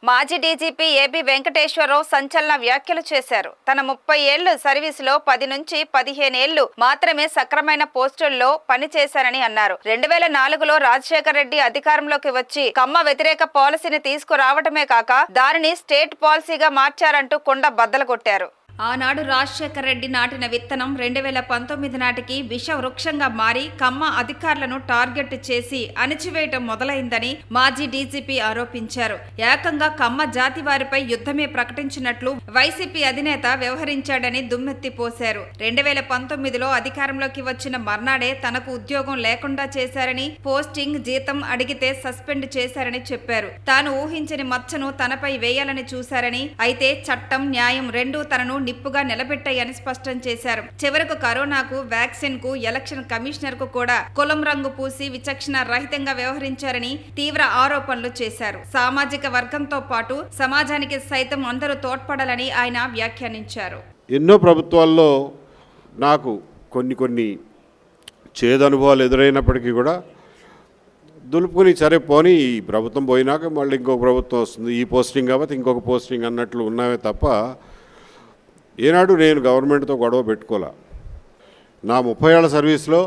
మాజీ DGP AB Venkateswararao సంచలన వ్యాఖ్యలు చేశారు. తన 30 ఏళ్లు సర్వీసులో 10 నుంచి 15 ఏళ్లు మాత్రమే సక్రమైన పోస్టుల్లో పనిచేశారని అన్నారు. 2004లో రాజశేఖర రెడ్డి అధికారంలోకి వచ్చి కమ్మ వ్యతిరేక పాలసీని తీసుకురావటమే కాక దానిని స్టేట్ పాలసీగా మార్చారంటూ కుండ బద్దలు కొట్టారు. ఆనాడు రాజశేఖర రెడ్డి నాటిన విత్తనం 2019 నాటికి విష వృక్షంగా మారి కమ్మ అధికారులను టార్గెట్ చేసి అణిచివేయటం మొదలైందని మాజీ డీజీపీ ఆరోపించారు. ఏకంగా కమ్మ జాతి వారిపై యుద్ధమే ప్రకటించినట్లు వైసీపీ అధినేత వ్యవహరించాడని దుమ్మెత్తి పోశారు. 2019లో అధికారంలోకి వచ్చిన మర్నాడే తనకు ఉద్యోగం లేకుండా చేశారని, పోస్టింగ్ జీతం అడిగితే సస్పెండ్ చేశారని చెప్పారు. తాను ఊహించని మచ్చను తనపై వేయాలని చూశారని, అయితే చట్టం న్యాయం రెండూ తనను నిప్పుగా నిలబెట్టాయని స్పష్టం చేశారు. చివరకు కరోనాకు, వ్యాక్సిన్ కు, ఎలక్షన్ కమిషనర్ కు కూడా కులం రంగు పూసి విచక్షణ రహితంగా వ్యవహరించారని తీవ్ర ఆరోపణలు చేశారు. సామాజిక వర్గంతో పాటు సమాజానికి సైతం అందరూ తోడ్పడాలని ఆయన వ్యాఖ్యానించారు. ఎన్నో ప్రభుత్వాల్లో నాకు కొన్ని చేదనుభవాలు ఎదురైనప్పటికీ కూడా దులుపుకుని సరే పోనీ ఈ ప్రభుత్వం పోయినాక మళ్ళీ ఇంకొక ప్రభుత్వం వస్తుంది, ఈ పోస్టింగ్ కాబట్టి ఇంకొక పోస్టింగ్ అన్నట్లు ఉన్నావే తప్ప ఏనాడు నేను గవర్నమెంట్తో గొడవ పెట్టుకోలే. నా 30 ఏళ్ల సర్వీస్లో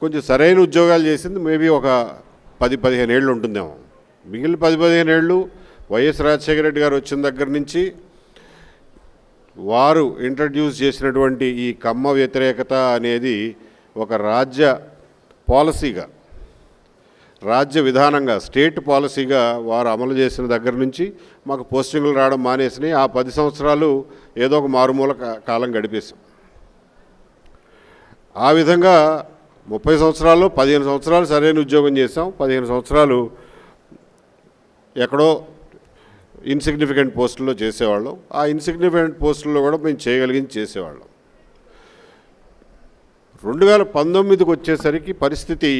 కొంచెం సరైన ఉద్యోగాలు చేసింది మేబీ ఒక 10-15 ఏళ్ళు ఉంటుందేమో. మిగిలిన 10-15 ఏళ్ళు వైఎస్ రాజశేఖర రెడ్డి గారు వచ్చిన దగ్గర నుంచి వారు ఇంట్రడ్యూస్ చేసినటువంటి ఈ కమ్మ వ్యతిరేకత అనేది ఒక రాజ్య పాలసీగా, రాజ్య విధానంగా, స్టేట్ పాలసీగా వారు అమలు చేసిన దగ్గర నుంచి మాకు పోస్టింగులు రావడం మానేసినాయి. ఆ 10 సంవత్సరాలు ఏదో ఒక మారుమూల కాలం గడిపేసాం. ఆ విధంగా 30 సంవత్సరాల్లో 15 సంవత్సరాలు సరైన ఉద్యోగం చేసాం, 15 సంవత్సరాలు ఎక్కడో ఇన్సిగ్నిఫికెంట్ పోస్టుల్లో చేసేవాళ్ళం. ఆ ఇన్సిగ్నిఫికెంట్ పోస్టుల్లో కూడా మేము చేయగలిగింది చేసేవాళ్ళం. 2019కి వచ్చేసరికి పరిస్థితి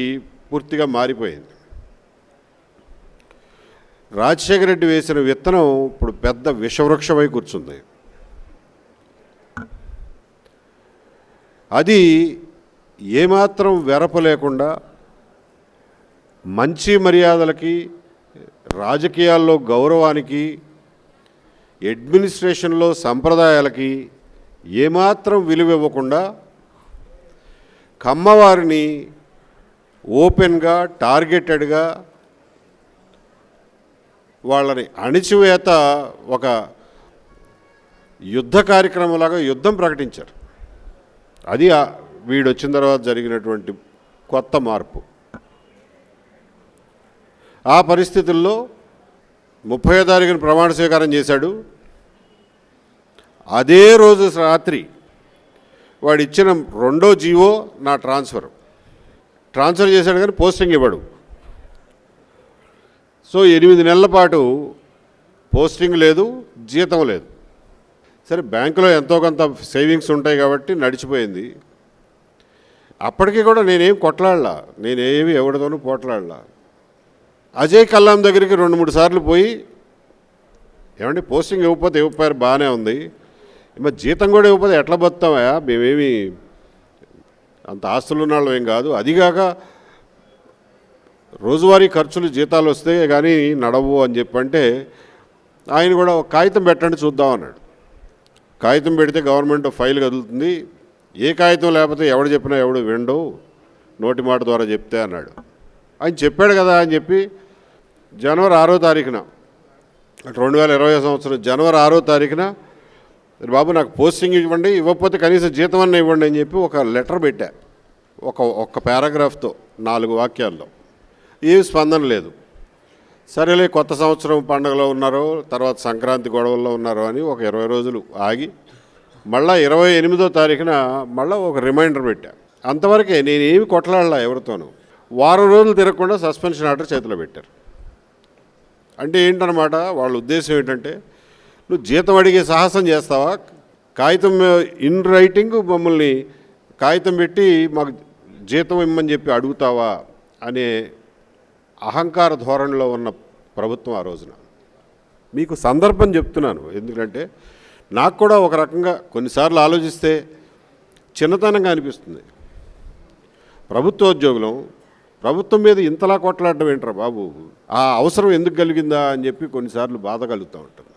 పూర్తిగా మారిపోయింది. రాజశేఖర రెడ్డి వేసిన విత్తనం ఇప్పుడు పెద్ద విషవృక్షమై కూర్చుంది. అది ఏమాత్రం వెరప లేకుండా మంచి మర్యాదలకి, రాజకీయాల్లో గౌరవానికి, అడ్మినిస్ట్రేషన్లో సంప్రదాయాలకి ఏమాత్రం విలువ ఇవ్వకుండా కమ్మవారిని ఓపెన్గా, టార్గెటెడ్గా వాళ్ళని అణిచివేత ఒక యుద్ధ కార్యక్రమంలాగా యుద్ధం ప్రకటించారు. అది వీడు వచ్చిన తర్వాత జరిగినటువంటి కొత్త మార్పు. ఆ పరిస్థితుల్లో 30వ తారీఖున ప్రమాణ స్వీకారం చేశాడు. అదే రోజు రాత్రి వాడు ఇచ్చిన రెండో జీవో నా ట్రాన్స్ఫర్ చేశాడు, కానీ పోస్టింగ్ ఇవ్వడు. సో 8 నెలల పాటు పోస్టింగ్ లేదు, జీతం లేదు. సరే బ్యాంకులో ఎంతో కొంత సేవింగ్స్ ఉంటాయి కాబట్టి నడిచిపోయింది. అప్పటికీ కూడా నేనేం కొట్లాడలా, నేనేమి ఎవరితోనూ పోట్లాడలా. అజయ్ కల్లాం దగ్గరికి 2-3 సార్లు పోయి, ఏమంటే పోస్టింగ్ ఇవ్వకపోయారు బాగానే ఉంది, మరి జీతం కూడా ఇవ్వకపోతే ఎట్లా బతుకుతామయ్యా, మేమేమి అంత ఆస్తులు ఉన్న వాళ్ళం ఏం కాదు, అదిగాక రోజువారీ ఖర్చులు జీతాలు వస్తే కానీ నడవు అని చెప్పంటే ఆయన కూడా ఒక కాగితం పెట్టండి చూద్దాం అన్నాడు. కాగితం పెడితే గవర్నమెంట్ ఫైల్ కదులుతుంది, ఏ కాగితం లేకపోతే ఎవడు చెప్పినా ఎవడు వినడు, నోటి మాట ద్వారా చెప్తే అన్నాడు. ఆయన చెప్పాడు కదా అని చెప్పి జనవరి 6వ తారీఖున 2020 సంవత్సరం జనవరి 6వ తారీఖున బాబు నాకు పోస్టింగ్ ఇవ్వండి, ఇవ్వకపోతే కనీసం జీతం అన్న ఇవ్వండి అని చెప్పి ఒక లెటర్ పెట్టా. ఒక పారాగ్రాఫ్తో 4 వాక్యాల్లో. ఏమి స్పందన లేదు. సరేలే కొత్త సంవత్సరం పండుగలో ఉన్నారో, తర్వాత సంక్రాంతి గొడవల్లో ఉన్నారో అని ఒక 20 రోజులు ఆగి మళ్ళీ 28వ తారీఖున మళ్ళీ ఒక రిమైండర్ పెట్టా. అంతవరకే, నేనేమి కొట్లాడలా ఎవరితోనూ. వారం రోజులు తిరగకుండా సస్పెన్షన్ ఆర్డర్ చేతిలో పెట్టారు. అంటే ఏంటన్నమాట, వాళ్ళ ఉద్దేశం ఏంటంటే, నువ్వు జీతం అడిగే సాహసం చేస్తావా, కాగితం ఇన్ రైటింగ్ మమ్మల్ని కాగితం పెట్టి మాకు జీతం ఇమ్మని చెప్పి అడుగుతావా అనే అహంకార ధోరణిలో ఉన్న ప్రభుత్వం ఆ రోజున. మీకు సందర్భం చెప్తున్నాను, ఎందుకంటే నాకు కూడా ఒక రకంగా కొన్నిసార్లు ఆలోచిస్తే చిన్నతనంగా అనిపిస్తుంది. ప్రభుత్వోద్యోగులం ప్రభుత్వం మీద ఇంతలా కొట్లాడడం ఏంట్రా బాబు, ఆ అవసరం ఎందుకు కలిగిందా అని చెప్పి కొన్నిసార్లు బాధ కలుగుతూ ఉంటుంది.